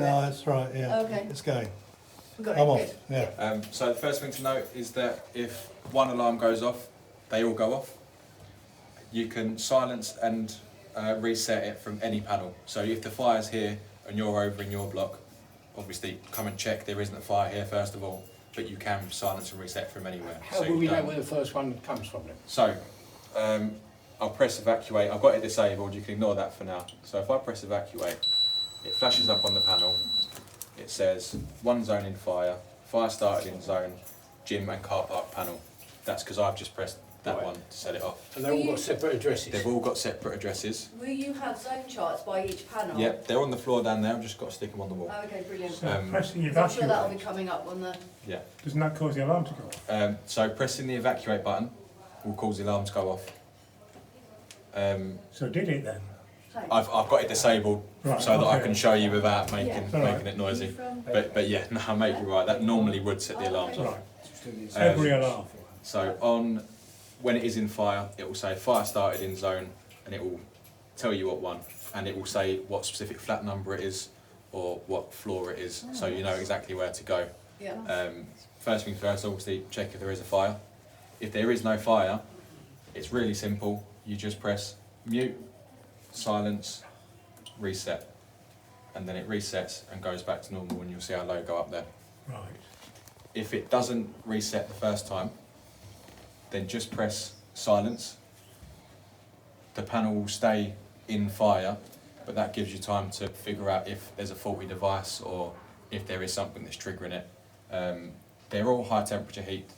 No, that's right, yeah. Okay. It's going. Got I'm it, off, good. yeah. So the first thing to note is that if one alarm goes off, they all go off. You can silence and reset it from any panel. So if the fire's here and you're over in your block, obviously come and check there isn't a fire here first of all, but you can silence and reset from anywhere. How So will we you know don't- where the first one comes from then? So, I'll press evacuate. I've got it disabled, you can ignore that for now. So if I press evacuate, it flashes up on the panel. It says one zone in fire, fire started in zone, gym and car park panel. That's because I've just pressed that Right. one to set it off. And they've all got separate addresses? They've all got separate addresses. Will you have zone charts by each panel? Yep, they're on the floor down there, I've just got to stick them on the wall. Oh, okay, brilliant. So pressing I'm sure that'll be evacuate, coming up on the... Yeah. doesn't that cause the alarm to go off? So pressing the evacuate button will cause the alarm to go off. So did it then? I've got it disabled Right, so that I okay. can show you without making Yeah. Alright. making it noisy. From- But yeah, no, I make you right. That normally would set the alarms off. Right, every alarm. So on when it is in fire, it will say fire started in zone, and it will tell you what one, and it will say what specific flat number it is or what floor it is, so you know exactly where to go. Yeah. First things first, obviously check if there is a fire. If there is no fire, it's really simple. You just press mute, silence, reset, and then it resets and goes back to normal, and you'll see our logo up there. Right, If it doesn't reset the first time, then just press silence. The panel will stay in fire, but that gives you time to figure out if there's a faulty device or if there is something that's triggering it. They're all high temperature heat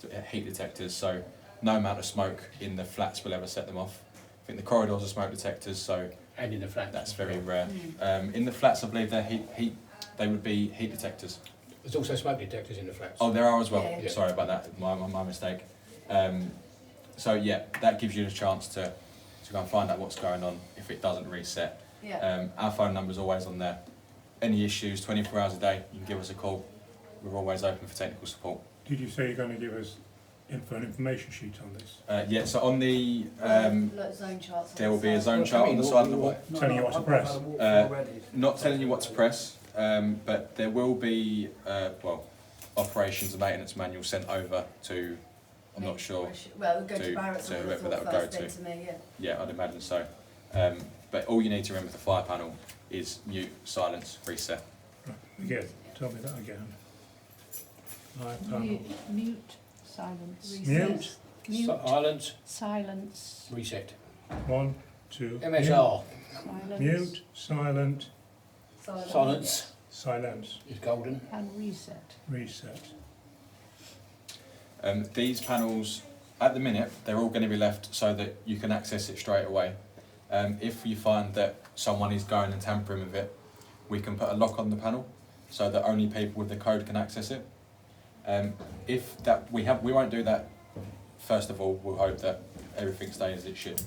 detectors, so no amount of smoke in the flats will ever set them off. I think the corridors are smoke detectors, so And in the flat? that's very rare. In the flats, I believe they would be heat detectors. There's also smoke detectors in the flats? Oh, there are as well. Yeah. Sorry about that. My mistake. So yeah, that gives you the chance to go and find out what's going on if it doesn't reset. Yeah. Our phone number's always on there. Any issues, 24 hours a day, you can give us a call. We're always open for technical support. did you say you're going to give us an information sheet on this? Yeah, so on the Like zone charts. on there will the be a side. zone chart on the side of the wall. Telling you what to press? Not telling you what to press, but there will be operations and maintenance manual sent over to. I'm not sure. Well, we'll go to to- Barrett's to on the whoever floor that would go first, then to. to me, yeah. Yeah, I'd imagine so. But all you need to remember with the fire panel is mute, silence, reset. Right, again, tell me that again. Live panel. Mute, silence. Mute, Mute, Silence, silence, reset. 1, 2. MSR, silence. Mute, silent, silence silence, is golden. And reset. reset. These panels, at the minute, they're all going to be left so that you can access it straight away. If you find that someone is going and tampering with it, we can put a lock on the panel so that only people with the code can access it. If that we won't do that. First of all, we'll hope that everything stays as it should.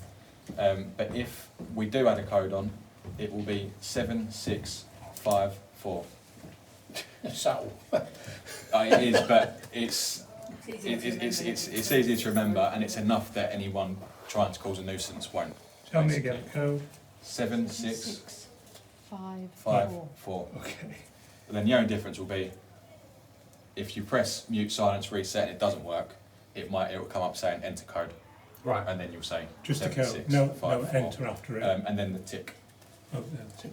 But if we do add a code on, it will be 7654. Subtle. It is, but it's It's easy to remember. it's easy to remember, and it's enough that anyone trying to cause a nuisance won't. Tell me again, code. 7654. 4. Okay. And then the only difference will be if you press mute, silence, reset, and it doesn't work, it will come up saying enter code, Right. and then you'll say Just the code. No, 7654. enter after it. And then the tick. Oh, no, tick.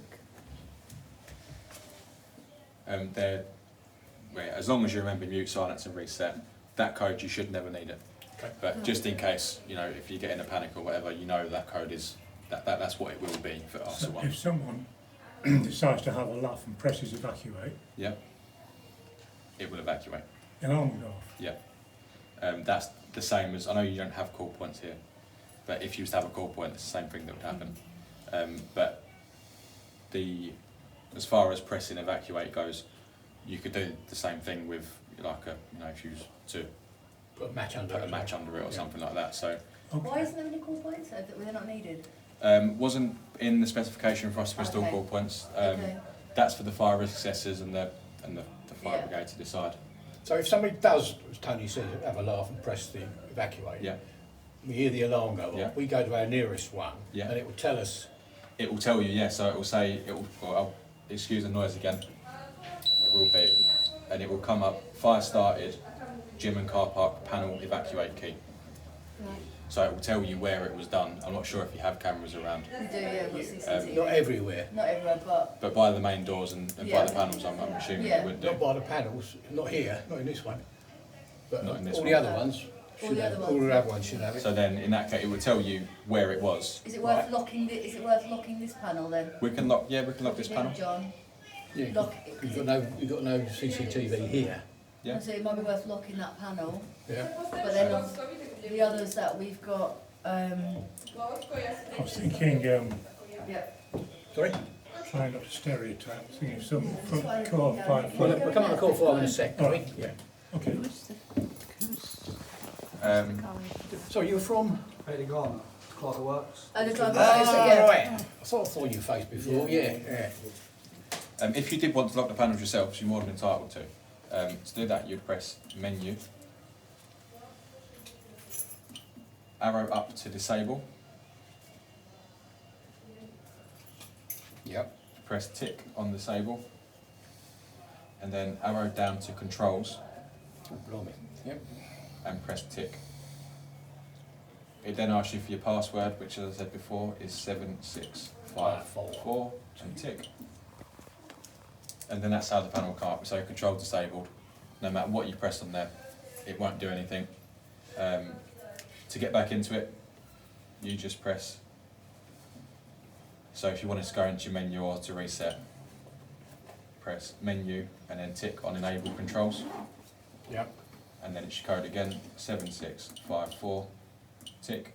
As long as you remember mute, silence, and reset, that code you should never need it. Okay. But just in case, if you get in a panic or whatever, that code is that's what it will be for us. So if someone decides to have a laugh and presses evacuate, Yeah, it will evacuate. the alarm will go off. Yeah, that's the same as I know you don't have call points here, but if you used to have a call point, it's the same thing that would happen. But as far as pressing evacuate goes, you could do the same thing with if you was to Put a match under put it. a match under it or something like that. So Why Okay. isn't there any call points? They're not needed. wasn't in the specification for us to install Okay. call points. Okay. That's for the fire risk assessors and the fire Yeah. brigade to decide. So if somebody does, as Tony says, have a laugh and press the evacuate, Yeah, we hear the alarm go off, Yeah. we go to our nearest one, Yeah. and it will tell us, it will tell you. Yeah, so it will say it will. Well, excuse the noise again. will be, and it will come up, fire started, gym and car park, panel, evacuate key. Right. So it will tell you where it was done. I'm not sure if you have cameras around, We do, yeah, we've got CCTV. Not everywhere. Not everywhere, but but by the main doors and by Yeah. the panels, I'm assuming Yeah. it would do. Not by the panels, not here, not in this one. But Not in this all one. the other ones All should the have, other all ones. the other ones should have it. So then, in that case, it would tell you where it was. is it worth Right. locking? Is it worth locking this panel then? We can lock. Yeah, we can lock this Yeah, panel. John. Yeah, Lock. you've got no CCTV here. Yeah. So it might be worth locking that panel. Yeah. But then on the others that we've got, I was thinking, yeah. Sorry? trying not to stereotype, thinking some It's front fine. core Yeah. five Well, foot. we'll come on the call for in a sec, All can we? right. Yeah. Okay. Who's the So you're from? Ready gone, Clock Works. And the time Ah, yeah. right. I thought I saw your face before, yeah, yeah. If you did want to lock the panels yourself, you're more than entitled to. To do that, you'd press menu, arrow up to disable, Yep. press tick on disable, and then arrow down to controls Oh, blimey. Yep. and press tick. It then asks you for your password, which, as I said before, is 7654, and tick. And then that's how the panel will come up. So control disabled. No matter what you press on there, it won't do anything. To get back into it, you just press. So if you wanted to go into your menu or to reset, press menu and then tick on enable controls, Yep. and then it should code again 7654, tick,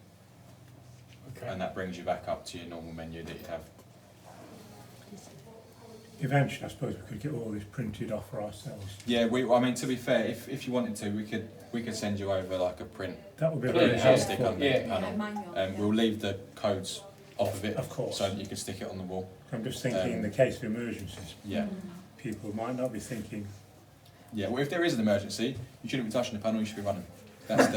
Okay. and that brings you back up to your normal menu that you'd have. Eventually, I suppose we could get all this printed off for ourselves. Yeah, I mean, to be fair, if you wanted to, we could send you over like a print. That would be Yeah, really Print yeah, stick helpful. on the Yeah. panel. manual. We'll leave the codes off of it, Of course. so that you can stick it on the wall. I'm just thinking in the case of emergencies, Yeah, people might not be thinking, yeah. Well, if there is an emergency, you shouldn't be touching the panel. You should be running. That's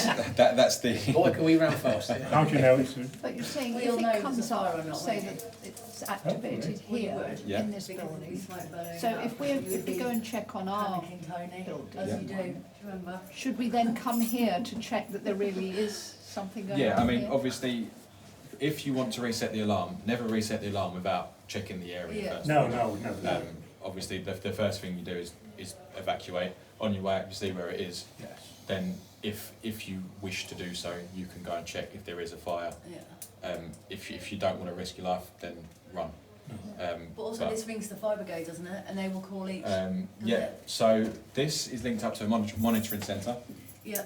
the that's the. Boy, can we run fast there? how do you know it's a... But you're saying We if all know it there's comes a fire up, or not, say won't that it's activated We here would. Yeah. in this Because of the building. smoke billowing So out, if we go and check on our, panicking, Tony, building. as Yeah. you do, do you remember? should we then come here to check that there really is something going Yeah, on I mean, here? obviously, if you want to reset the alarm, never reset the alarm without checking the area Yeah. first. No, no. Obviously, the first thing you do is evacuate. On your way out, you see where it is. Yes. Then, if you wish to do so, you can go and check if there is a fire. Yeah. If you don't want to risk your life, then run. But also this rings the fire brigade, doesn't it? And they will call each. Yeah. it? So this is linked up to a monitoring centre. Yeah.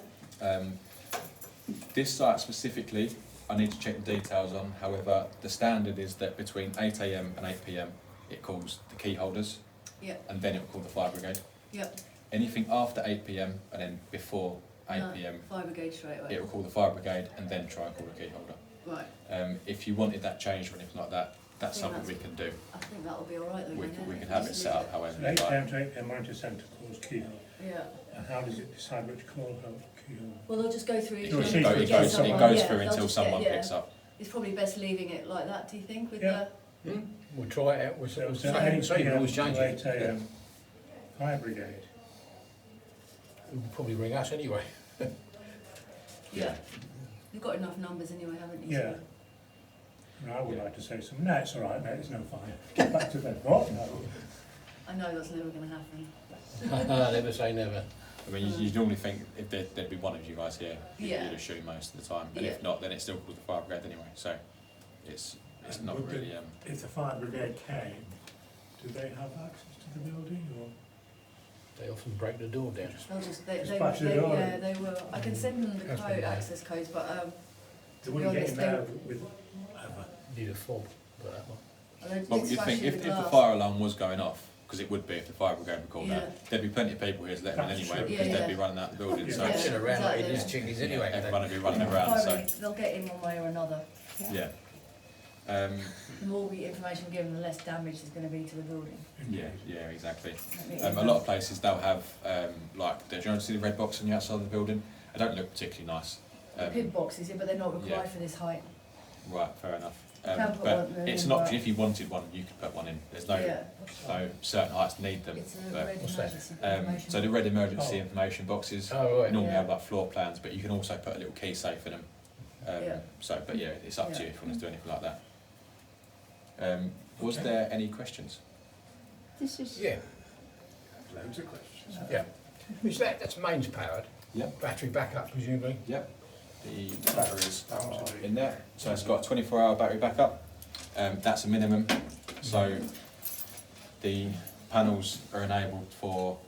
This site specifically, I need to check the details on. However, the standard is that between 8 AM and 8 PM, it calls the key holders, Yeah. and then it will call the fire brigade. Yep. Anything after 8 PM and then before 8 No, PM, Fire brigade straight away. it will call the fire brigade and then try and call the key holder. Right. If you wanted that changed or anything like that, that's Yeah, something we can do. I think that'll be all right though. We won't can, it? we can have it Just set leave up however So 8 you like. AM to 8 PM monitor centre calls keyhole. Yeah. And how does it decide which keyhole? Well, they'll just go through each It one. goes- It and goes, get it someone- goes yeah, through they'll until just get- someone yeah. picks up. It's probably best leaving it like that, do you think? With Yeah. We'll try it out. We'll So see. 8 So you can PM always to change 8 it. AM, fire brigade. It'll probably ring us anyway. Yeah. You've got enough numbers anyway, haven't you? Yeah. And I would like to say something, no, it's all right, mate, it's no fire. Get back to bed. What? No. I know that's never going to happen. Never say never. I mean, you normally think if there'd be one of you guys here, Yeah. you'd assume most of the time. And Yeah. if not, then it still calls the fire brigade anyway. So it's not Would really. If the fire brigade came, do they have access to the building or? They often break the door down. They'll just, Just bash it on. yeah, they will. I can send them the That's code, been bad. access codes, but They to be wouldn't get honest, in they, there with ever. Need a fob for that one. Well, they'd you'd smash think you if with the glass. fire alarm was going off, because it would be if the fire brigade were called Yeah. out, there'd be plenty of people here to let them in That's anyway, true. because Yeah, they'd be yeah. running out the building. Yeah. So Yeah. Sitting around like exactly. these chickies anyway. everyone would be running Fire around. So brigade, they'll get in one way or another. yeah. The more information given, the less damage there's going to be to the building. Yeah, exactly. Let me- A lot of places they'll have like do you know, see the red box on the outside of the building? They don't look particularly nice. Pin boxes, yeah, but they're not required yeah. for this height. Right, fair enough. Can put but one it's in, an but- option. If you wanted one, you could put one in. There's no Yeah. certain heights need them. It's a But, red what's that? emergency information. so the red emergency Oh. information boxes Oh, right. normally Yeah. have like floor plans, but you can also put a little key safe in them. Yeah. So, but yeah, it's up to Yeah. you if you want to do anything like that. Was Okay. there any questions? This is, Yeah, Loads of questions. yeah. That's mains powered? Yep. Battery backup presumably? Yep. The batteries are in there. So it's got a 24-hour battery backup. That's a minimum. So the panels are enabled for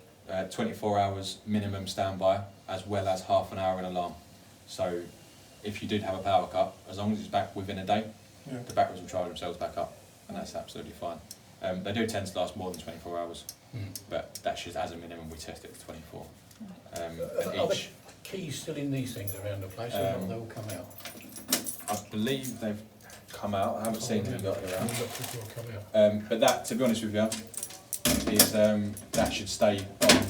24 hours minimum standby, as well as half an hour in alarm. So if you did have a power cut, as long as it's back within a day, Yeah. the batteries will charge themselves back up, and that's absolutely fine. They do tend to last more than 24 hours, but that's just as a minimum we test it for 24. And Are the each, keys still in these things around the place, or not? They all come out? I believe they've come out. I haven't seen them got around. They'll come out. But that, to be honest with you, is that should stay on.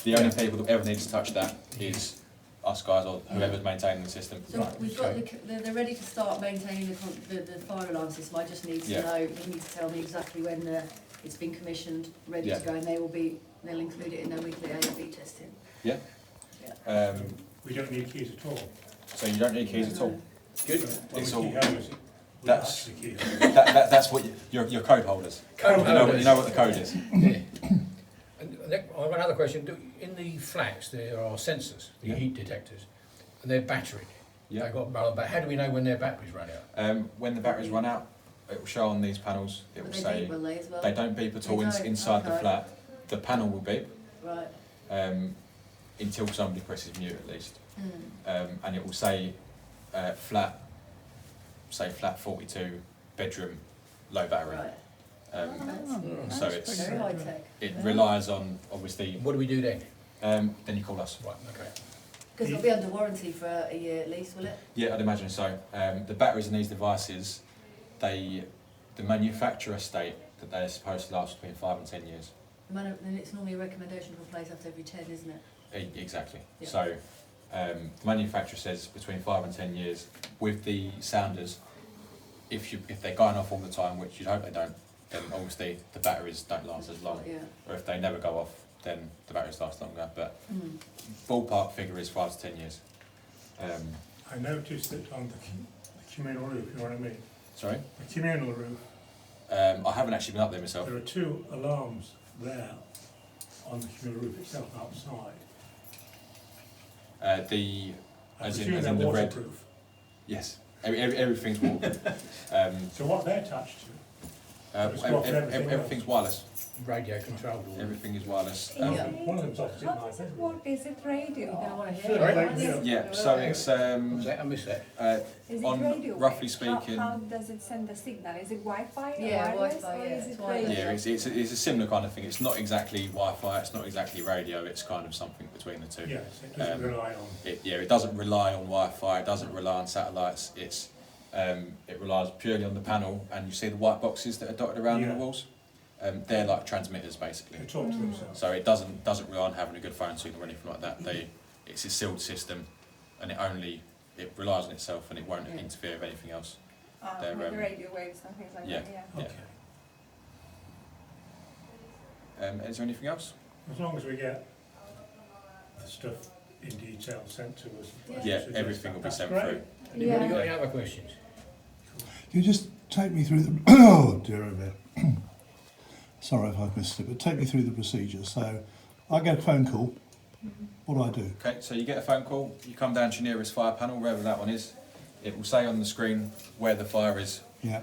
The only people that ever need to touch that is us guys or whoever's maintaining the system. So we've got they're ready to start maintaining the fire alarm system. I just need to Yeah. know, you need to tell me exactly when it's been commissioned, ready Yeah. to go, and they'll include it in their weekly A and B testing. Yeah. Yeah. We don't need keys at all. So you don't need keys at all. Good. When It's we all- key holders, we that's- actually key That's what you're code holders. Code You know what the code is. Yeah. And I've got another question. In the flats, there are sensors, the Yeah. heat detectors, and they're batteried. Yeah. They've got barrel, but how do we know when their batteries run out? When the batteries run out, it will show on these panels. It will But they say beep, will they as well? they don't beep at all They don't? inside the Okay. flat. The panel will beep Right. until somebody presses mute at least, Mm. and it will say flat 42 bedroom low battery. Right. So that's it's Very high tech. it relies on obviously. What do we do then? Then you call us. Right, okay. Because it'll be under warranty for a year at least, will it? Yeah, I'd imagine so. The batteries in these devices, the manufacturer state that they're supposed to last between 5 and 10 years. Then it's normally a recommendation to replace after every 10, isn't it? Exactly. Yeah. So the manufacturer says between 5 and 10 years. With the sounders, if they're going off all the time, which you'd hope they don't, then obviously the batteries don't last as long. Yeah. Or if they never go off, then the batteries last longer. But Mm. ballpark figure is 5 to 10 years. I noticed that on the communal roof, you know what I mean? Sorry? The communal roof, I haven't actually been up there myself. there are 2 alarms there on the communal roof itself outside. I As in the red. waterproof. Yes, everything's waterproof. So what they're attached to? It's got everything Everything's else. wireless. Radio controlled. Or Everything is wireless. Yeah. One of them's opposite How my does it bedroom. work? Is it radio? You're going to want to Sure, hear right, it. yeah. Yeah, so it's Was that? I missed that. Is it on radio? roughly wave? speaking. How does it send the signal? Is it Wi-Fi? Yeah, wireless, Wi-Fi, or yeah, is it's it wireless. radio? Yeah, it's a similar kind of thing. It's not exactly Wi-Fi. It's not exactly radio. It's kind of something between the two. Yes, it doesn't rely on. It doesn't rely on Wi-Fi. It doesn't rely on satellites. It relies purely on the panel. And you see the white boxes that are dotted around on Yeah. the walls. They're like transmitters basically. They talk to themselves. So it doesn't rely on having a good phone signal or anything like that. It's a sealed system, and it relies on itself, and it won't Yeah. interfere with anything else. With They're, the radio waves and things like yeah. that, yeah. Okay. Is there anything else? As long as we get the stuff in detail sent to us. I Yeah, suggest everything will be that's sent great. through. Anybody Yeah. got any other questions? Can you just take me through the... Oh, dear, oh dear. Sorry if I've missed it, but take me through the procedure. So I get a phone call. What do I do? Okay, so you get a phone call, you come down to your nearest fire panel, wherever that one is. It will say on the screen where the fire is. Yeah,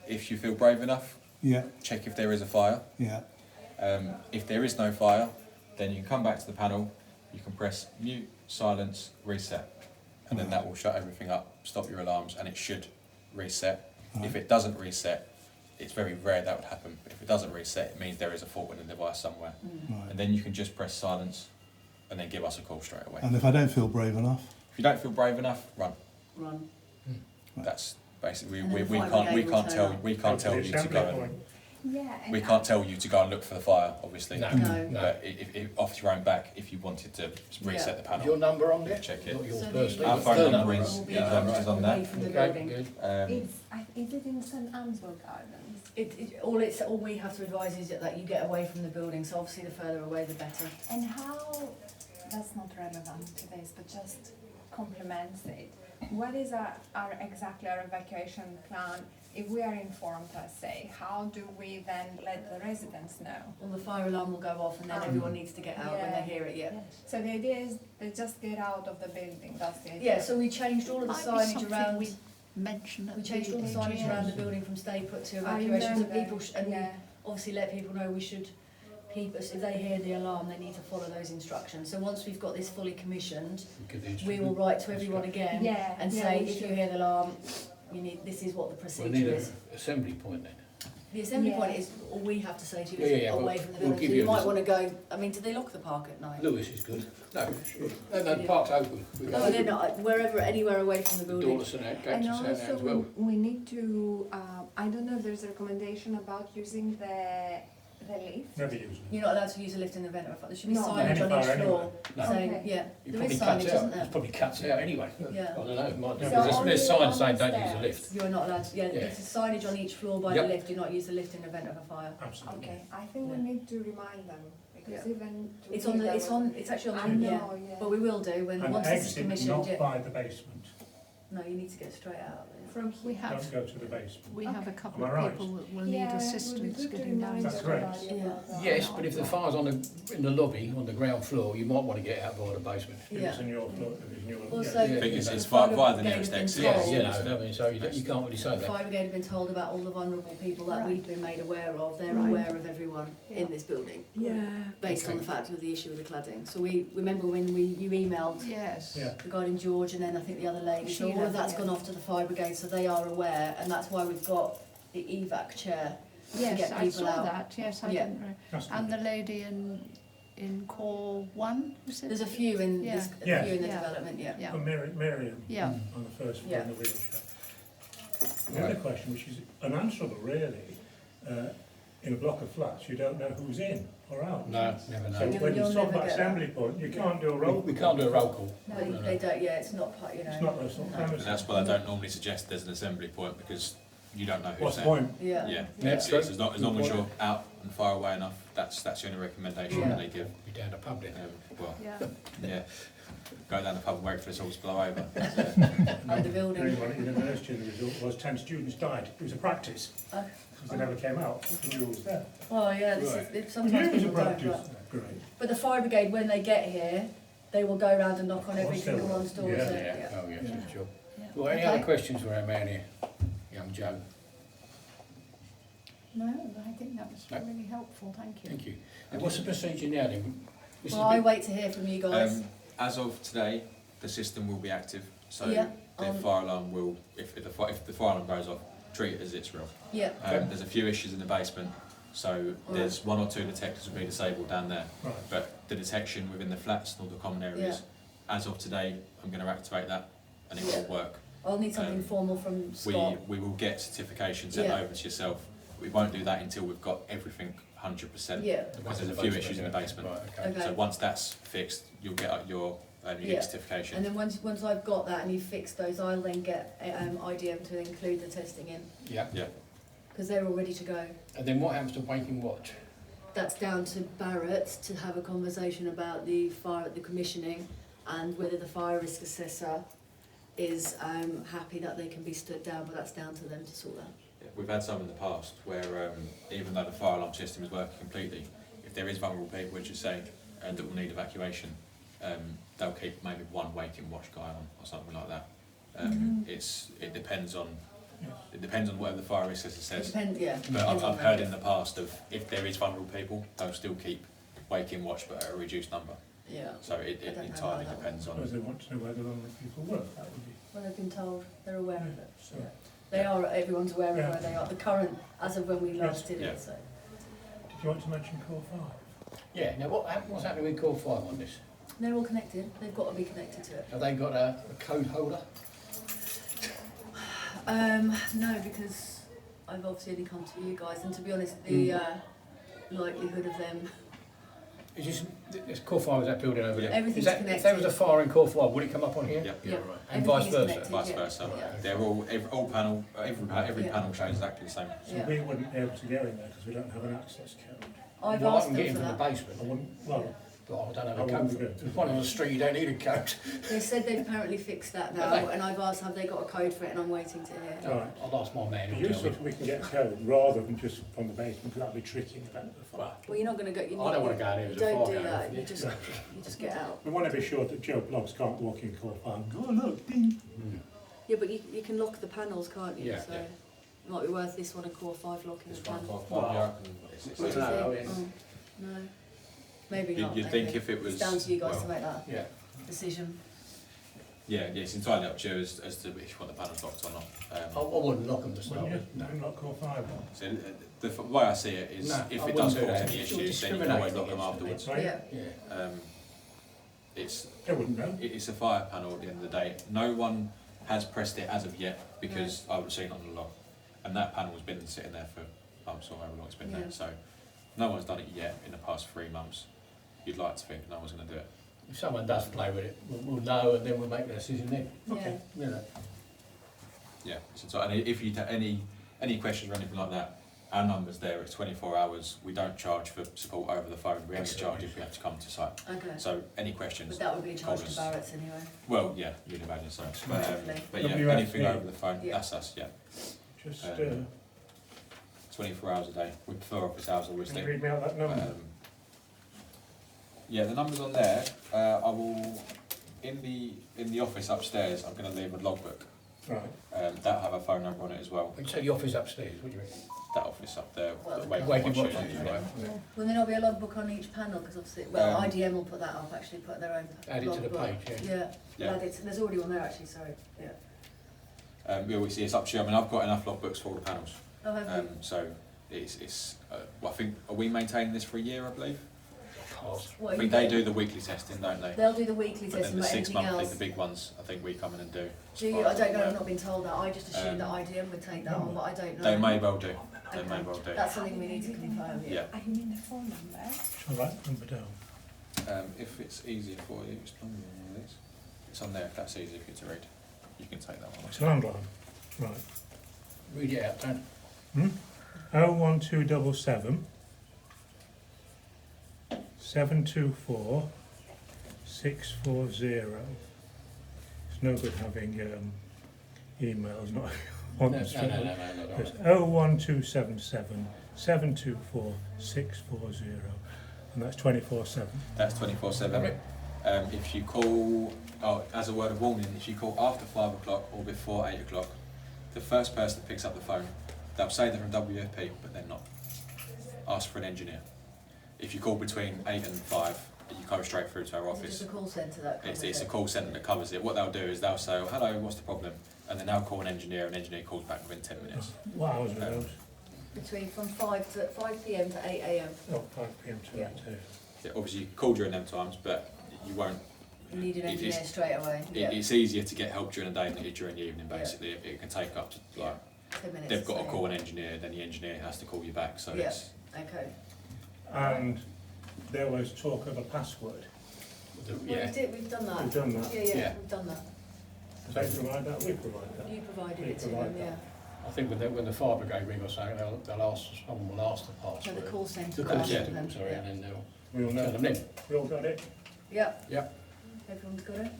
If you feel brave enough, yeah, check if there is a fire. yeah. If there is no fire, then you can come back to the panel, you can press mute, silence, reset, and then that will shut everything up, stop your alarms, and it should reset. If it doesn't reset, it's very rare that would happen, but if it doesn't reset, it means there is a fault in the device somewhere. Right. And then you can just press silence, and then give us a call straight away. And if I don't feel brave enough? If you don't feel brave enough, run. Run. That's basically And we then the fire can't brigade will turn up. tell you to Assembly go. point. Yeah. and We can't tell you to go and look for the fire, obviously. No, No. no. But if off your own back, if you wanted to reset the Is panel, your number on there? check it. Not yours So personally. Our but phone the number Will is be is on away there. from the Okay, building. good. Is it in St Answell Gardens? All we have to advise is that you get away from the building, so obviously the further away the better. And how, that's not relevant to this, but just complements it. What is our exactly our evacuation plan? If we are informed, let's say, how do we then let the residents know? Well, the fire alarm will go off and then everyone needs to get out when they hear it, yeah. So the idea is they just get out of the building, that's the idea? Yeah, so we changed all of the Might be signage something around, we mention at we changed all the the signage AGM. around the building from stay put to I evacuation, so remember, people, and we yeah. obviously let people know we should keep us, if they hear the alarm, they need to follow those instructions. So once we've got this fully commissioned, we will write to everyone again Yeah, and yeah, say, we if you should. hear the alarm, you need, this is what the We'll need procedure an is. assembly point then. The assembly Yeah. point is, all we have to say to you Yeah, is yeah, away we'll- from the we'll building, give so you you a might vis- wanna go, I mean, do they lock the park at night? Lewis is good. No, the park's open. We go No, they're not, wherever, anywhere away from the building. Door to St. Gate And to St. also, as well. we need to, I don't know if there's a recommendation about using the lift. Never use them. You're not allowed to use a lift in the event of a fire, there should be No. signage Any on fire each anyway. floor, No. saying, Okay. yeah, It there probably is cuts signage, out. isn't It there? probably cuts out anyway. Yeah. I don't know, it might do. So Because only there's signs on saying the don't use the stairs. lift. You're not allowed to, yeah, Yeah. there's a signage on each floor by Yep. the lift, do not use the lift in the event of a fire. Absolutely. Okay, I think we Yeah. need to remind them, because Yeah. even to It's me on the, that it's was- on, it's actually I on the, yeah, know, yeah. but we will do, when, And once this is exit commissioned, not yeah. by the basement. No, you need to get straight out. From We here. have, Don't go to the basement. we have a Okay. couple Am of I right? people that will need Yeah, it would be assistance good to getting down. remind That's correct. everybody about that. Yes, but if the fire's on in the lobby, on the ground floor, you might want to get out by the basement. If Yeah. it's in your floor, if it's in your, Also, Yeah. I think it's the via fire the brigade nearest have been exit. Yeah, told- you know, I mean, so you can't really say The that. fire brigade have been told about all the vulnerable people that Right. we've been made aware of, they're Right. aware of everyone Yeah. in this building, Yeah. based on Okay. the fact of the issue with the cladding. So we, remember when you emailed Yes. yeah. regarding George and then I think the other lady, so all Sheila, of that's yeah. gone off to the fire brigade, so they are aware, and that's why we've got the evac chair to Yes, get I people saw out. that, yes, I Yeah. didn't know. That's And good. the lady in core one, was it? There's a few in Yeah. this, a Yeah. few in the Yeah. development, yeah. Yeah, And Miriam yeah. on the first floor Yeah. in the wheelchair. The other question, which is unanswerable really, in a block of flats, you don't know who's in or out. No, never So know. when you You'll talk never about get assembly point, you can't do a roll. We can't do a roll call. But No, no. they don't, yeah, it's not part, you know. It's not those sort of no. premises. And that's why I don't normally suggest there's an assembly point, because you don't know who's What's the there. point? Yeah. Yeah, Yeah, it's, true. as long as you're out and far away enough, that's the only recommendation Yeah. that they give. Be down to pub then. Well, Yeah, yeah, go down the pub and wait for this all to blow over. At the building. Anyone at university, the result was 10 students died. It was a practice, Oh. because they never came out, the rule was there. Oh, yeah, this Right. is, I knew sometimes it was a people don't, practice. but, Great. but the fire brigade, when they get here, they will go round and knock on Of every course they single will. one's door, Yeah. so, Yeah, yeah. oh yes, Yeah. sure. yeah. Well, any Okay. other questions for our man here, young Joe? No, I think that was No. really helpful, thank you. Thank you. And what's the procedure now then? This is Well, a I bit- wait to hear from you guys. As of today, the system will be active, so Yeah, the fire alarm will, if the fire alarm goes off, treat it as it's real. Yeah, Okay. There's a few issues in the basement, so there's one or two detectors will be disabled down there, Right. but the detection within the flats and all the common areas, as of today, I'm going to activate that and it Yeah. will work. I'll need something Um, formal from Scott. We will get certification sent Yeah. over to yourself. We won't do that until we've got everything 100%. Yeah, Because there's a few issues in the basement. Right, okay. Okay. So once that's fixed, you'll get your Yeah. certification. and then once I've got that and you've fixed those, I'll then get IDM to include the testing in, Yeah, because they're all ready to go. and then what happens to Waking Watch? That's down to Barrett to have a conversation about the commissioning and whether the fire risk assessor is happy that they can be stood down, but that's down to them to sort that. Yeah, we've had some in the past where even though the fire alarm system is working completely, if there is vulnerable people, as you say, that will need evacuation, they'll keep maybe one waking watch guy on or something like that. It depends on whatever the fire risk assessor It says. depends, yeah. But depends on I've heard them. in the past of if there is vulnerable people, they'll still keep waking watch but at a reduced number. Yeah, So it I don't know entirely about that depends I suppose on. they want to know where the vulnerable people work, that would be. well, they've been told, they're aware of it. So, Yeah. They are, everyone's aware of Yeah. where they are, the current, as of when we last did Yeah. it, so. did you want to mention core 5? Yeah, now what's happening with Core 5 on this? They're all connected, they've got to be connected to it. Have they got a code holder? No, because I've obviously only come to you guys, and to be honest, the likelihood of them, Is this core 5 is that building over there? Everything's Is that, if there was a fire in core 5, would it come up on here? Yeah. yeah, And vice everything is versa? connected, Vice yeah. versa. Yeah. They're every Yeah. panel shows exactly the same. So Yeah. we wouldn't be able to go in there because we don't have an access code. I've Well, I asked can them get in for from the that. basement, I wouldn't, well, but I don't have How a would code. we For do it. it? There's one on the street, you don't need a code. They said they've apparently fixed that now, Have they? and I've asked have they got a code for it, and I'm waiting to hear. Right. I'll ask my man. it'd be He'll tell useful me. if we can get a code rather than just from the basement because that'd be tricky about the fire. Well, Well, you're not going to go. I don't want to go in there You as a don't fire do going that. off. You just get out. We want to be sure that Joe Bloggs can't walk in core 5 and go, oh look, ding. Yeah, but you can lock the panels, can't you? Yeah, So yeah. it might be worth this one and core 5 locking the panel. Well, no, I mean- Oh, no, maybe You'd not. think maybe. if it was- It's down to you guys well, to make that Yeah. decision. Yeah, it's entirely up to you as to if you want the panels locked or not. I wouldn't lock them to start Wouldn't you? with. No. Wouldn't lock core 5 on. So the way I see it is, No, if I it does wouldn't do cause that. any It's all issues, then you can always lock them discriminating afterwards. Right? Yeah. Yeah. It's They wouldn't know. it's a fire panel at the end of the day. No one has pressed it as of yet because I would have seen it on the log, and that panel's been sitting there for months or however long it's been Yeah. there. So no one's done it yet in the past 3 months. You'd like to think no one's going to do it. If someone does play with it, we'll know and then we'll make the decision then. Okay. Yeah. You know. Yeah. So and if you any questions or anything like that, our number's there. It's 24 hours. We don't charge for support over the phone. We only charge if we have to come to site. Okay. So any questions? But that would be a charge to call us. Barrett's anyway. Well, yeah, you'd imagine so. Hopefully. But yeah, WFP. anything over the phone, Yeah. that's us. Yeah, Just, 24 hours a day. We prefer office hours, can you obviously. read me out that number? Yeah, the numbers on there. I will in the office upstairs. I'm going to leave a logbook. Right. That'll have a phone number on it as well. When you say the office upstairs, what do you mean? That office up there. Well, the the Wake Watch Watch unit, right. Will there not be a logbook on each panel? Because obviously, well, Um, IDM will put that up. Actually, put their own. Add it to the logbook. page, Yeah. Yeah. Add it. There's already one there actually. Sorry. Yeah. Yeah, we see it's up to you. I mean, I've got enough logbooks for all the panels. Oh, have you? So it's. Well, I think are we maintaining this for a year? I believe. Pass. What I are think you they doing? do the weekly testing, don't they? They'll do the weekly But then testing, the but 6 anything monthly, else. the big ones, I think we come in and do. Do you? I don't know. I've not been told that. I just assumed that Um, IDM would take that on, but I don't know. They may well do. They Okay. may well do. That's something we need to confirm. Yeah. Are you in the phone number? Shall I write the number down? If it's easier for you, it's probably on one of these. It's on there if that's easier for you to read. You can take that one. It's a landline. Right. Read it out, don't. 01277 724 640. It's no good having emails, not on the screen. No. It's 01277 724 640, and that's 24/7. That's 24/7. If you call, as a word of warning, if you call after 5 o'clock or before 8 o'clock, the first person that picks up the phone, they'll say they're from WFP, but they're not. Ask for an engineer. If you call between 8 and 5, you go straight through to our Is it office. just a call centre that covers It's a it? call centre that covers it. What they'll do is they'll say, oh, hello, what's the problem? And then they'll call an engineer, and an engineer calls back within 10 minutes. What hours are those? Between from 5 p.m. to 8 a.m. Oh, 5 p.m. to Yeah. 2. Yeah, obviously, you call during them times, but you won't. You need an It engineer is- straight away. Yeah. It's easier to get help during the day than it is during the evening, Yeah. basically. It can take up to, like, 10 minutes. they've got to so- call an engineer, then the engineer has to call you back, so Yeah. it's. Okay. And there was talk of a password. Yeah. We've done that. We've done that. Yeah, Yeah. we've done that. They provide that, we provide that. You provided We it to provide them, that. yeah. I think when the fire brigade ring or something, they'll ask, someone will ask the So password. the call centre. The will call ask yeah. centre, them, sorry, yeah. and then they'll We all tell know. them then. We all got it? Yep. Yep. Everyone's got it?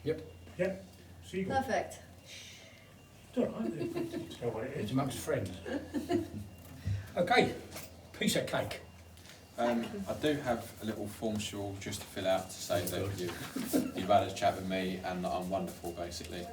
Yep. Seagull. Perfect. It's all right. Tell what it It's is. amongst friends. Okay, piece of cake. I do have a little form sheet just to fill out to say that you've had a chat with me and that I'm wonderful, basically.